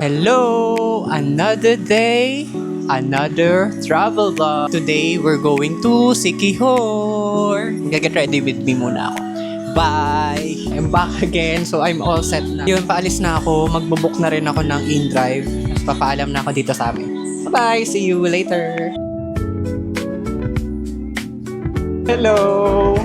Hello! Another day, another travel vlog. Today, we're going to Siquijor. Get ready with me muna ako. Bye! I'm back again, so I'm all set na. Yun, paalis na ako. Magbubook na rin ako ng in-drive. Papaalam na ako dito sa amin. Bye-bye! See you later! Hello!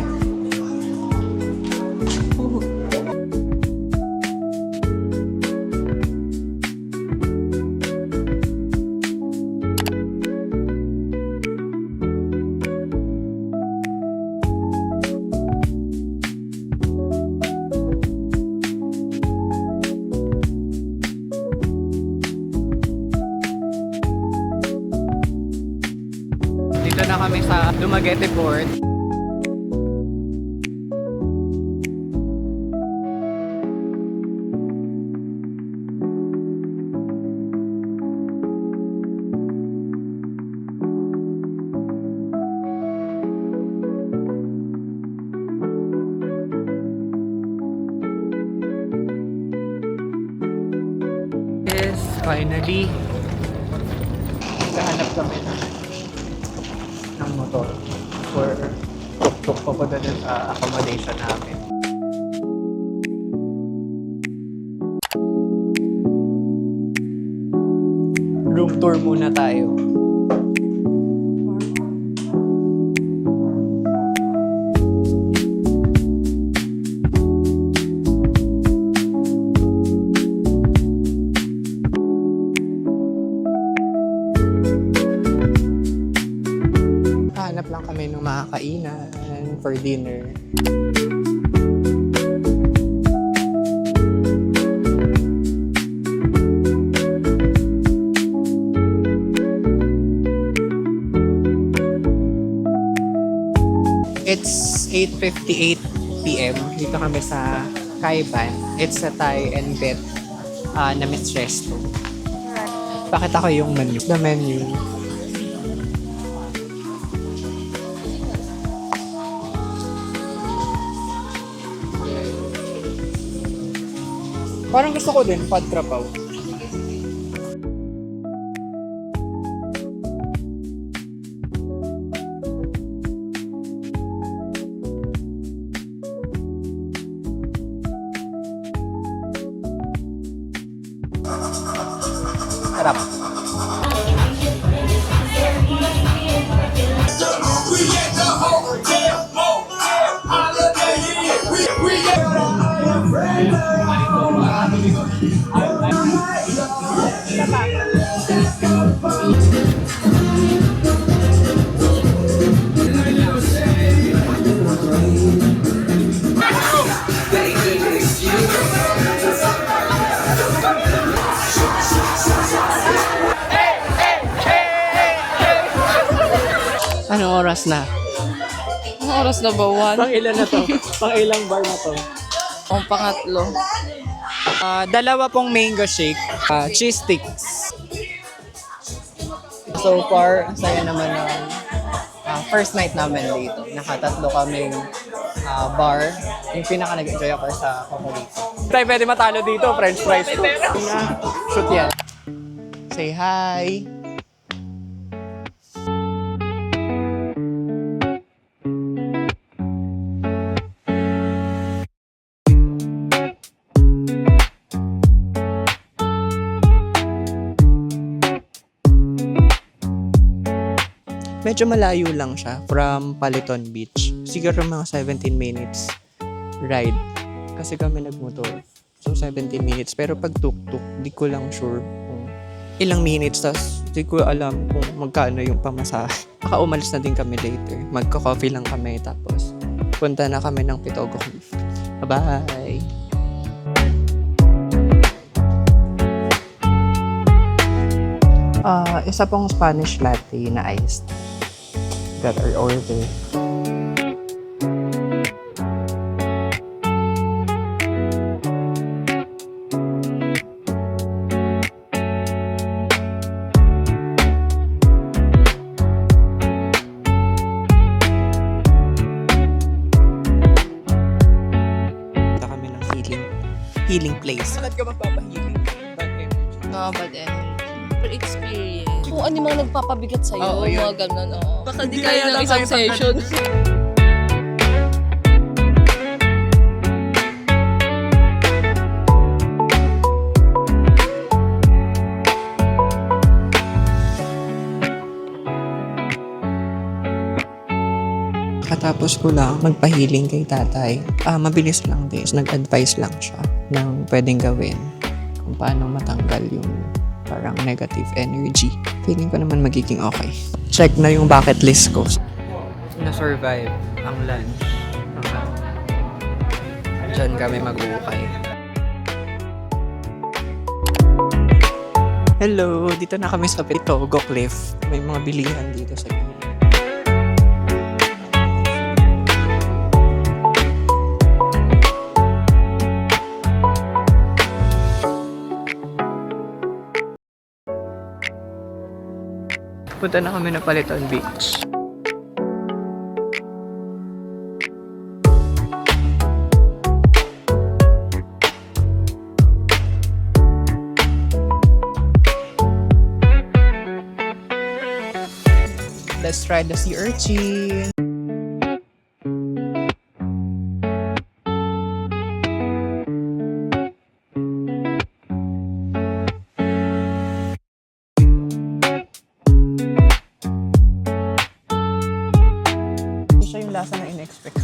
Dito na kami sa Dumaguete Port. Yes, finally. Naghahanap kami ng motor for tuk-tuk papunta dun sa accommodation namin. Room tour muna tayo. Hanap lang kami ng makakainan for dinner. It's 8:58 PM. Dito kami sa Kaiban. It's a Thai and Viet na Resto. Pakita ko yung menu. The menu. Parang gusto ko din, pad trapaw. Sarap. Anong oras na? Anong oras na ba? Pang ilan na to? Pang ilang bar na to? Ang pangatlo. Dalawa pong mango shake, cheese sticks. So far, ang saya naman ng first night namin dito. Nakatatlo kaming bar. Yung pinaka nag-enjoy ako sa Coco dito. Tayo pwede matalo dito, french fries ko. Shoot yan. Say hi! Medyo malayo lang siya from Paliton Beach. Siguro mga 17 minutes ride. Kasi kami nagmotor. So 17 minutes. Pero pag tuk-tuk, di ko lang sure kung ilang minutes. Tapos di ko alam kung magkano yung pamasahe. Baka umalis na din kami later. Magka-coffee lang kami. Tapos punta na kami ng Pitogo Cliff. Bye-bye! Isa pong Spanish latte na iced. Got our order. Punta kami ng healing place. Bakit ka magpapahealing? No, bad energy. For experience. Kung ano yung mga nagpapabigat sa'yo, Oo, yun. mga gano'n, oo. Baka di Hindi kaya kaya ng isang tayo session. Katapos ko lang magpahiling kay tatay. Mabilis lang din. Nag-advise lang siya ng pwedeng gawin kung paano matanggal yung parang negative energy. Feeling ko naman magiging okay. Check na yung bucket list ko. Na-survive ang lunch. Diyan kami mag-uukay. Hello! Dito na kami sa Pitogo Cliff. May mga bilihan dito sa gilid. Punta na kami na Paliton Beach. Let's try the sea urchin. Hindi siya yung lasa na in-expect.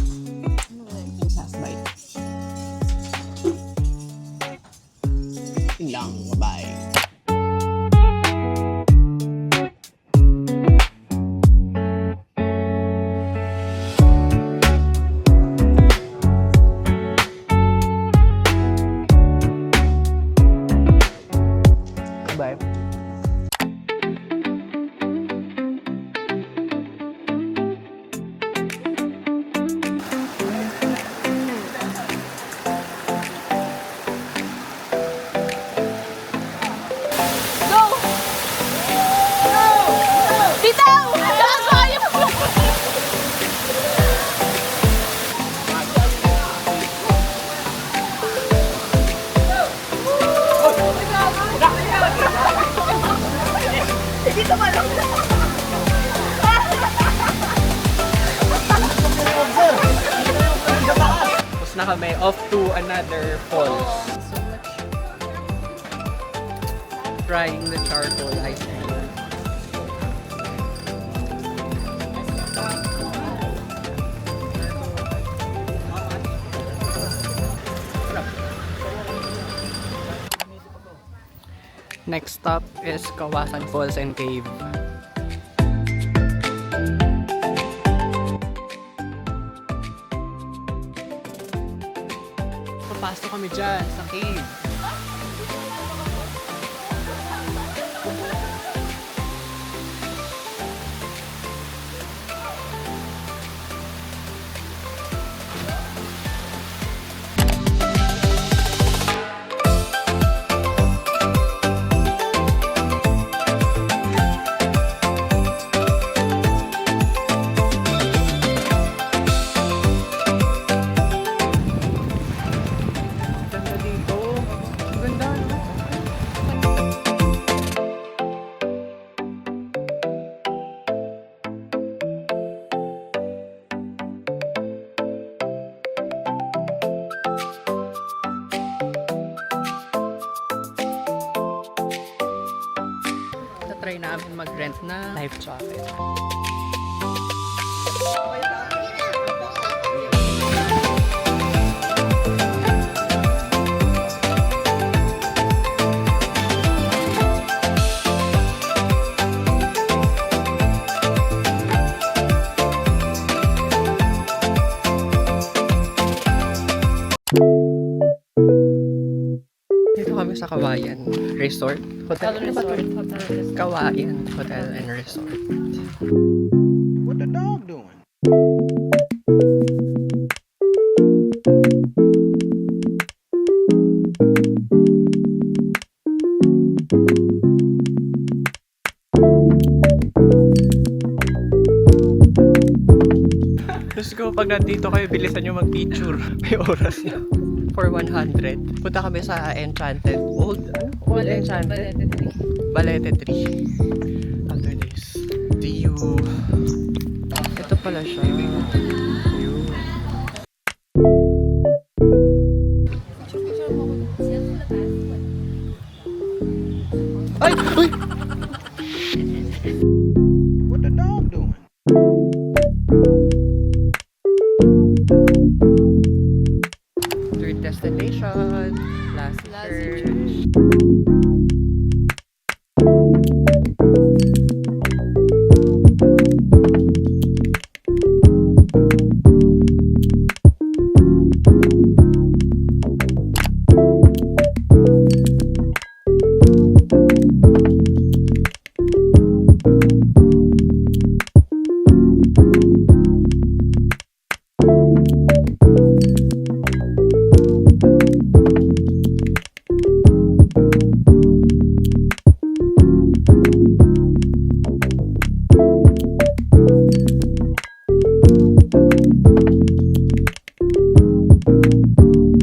Last bite. Yun lang. Bye-bye. Bye. Bitaw! Lakas mo kayo! Tapos na kami off to another falls. Trying the charcoal ice cream. Next stop is Kawasan Falls and Cave. Papasok kami dyan sa cave. Ganda dito. Ganda, no? Try namin mag-rent na life jacket. Dito kami sa Kawayan Resort. Hotel Resort. Kawayan Hotel and Resort. What the dog doing? Diyos ko, pag nandito kayo, bilisan nyo mag-picture. May oras nyo. for 100. Punta kami sa Enchanted. Old Enchanted? Balete Tree. After this. See you. Ito pala siya. Yun. Ay! Uy! What the dog doing? Third destination. Last Lassie church.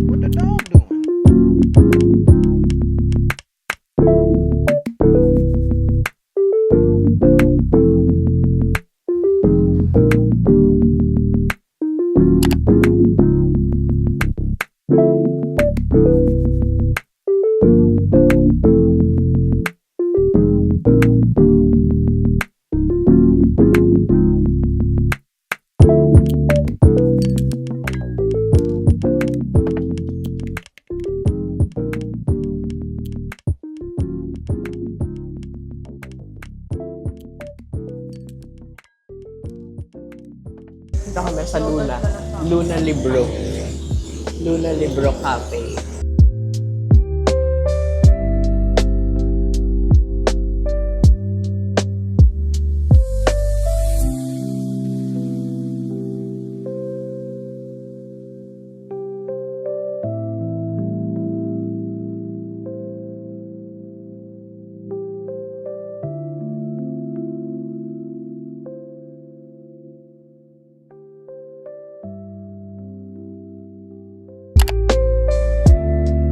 What the dog doing? Punta kami sa Luna. Luna Libro. Luna Libro Cafe.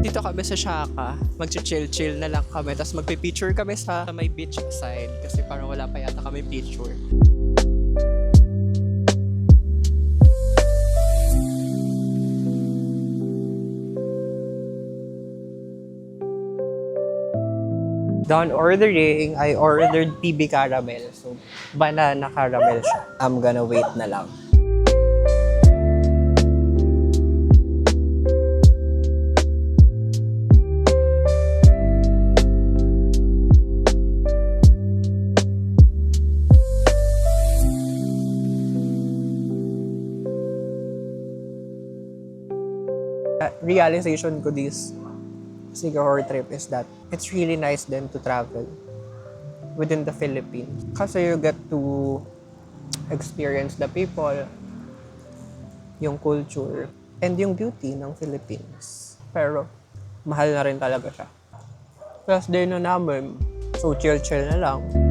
Dito kami sa Shaka, mag-chill-chill na lang kami, tapos magpe-picture kami sa may beach side kasi parang wala pa yata kami picture. Done ordering, I ordered PB caramel. So, banana caramel siya. I'm gonna wait na lang. Realization ko this Singapore trip is that it's really nice then to travel within the Philippines. Kasi you get to experience the people, yung culture, and yung beauty ng Philippines. Pero, mahal na rin talaga siya. Plus day na namin, so chill-chill na lang.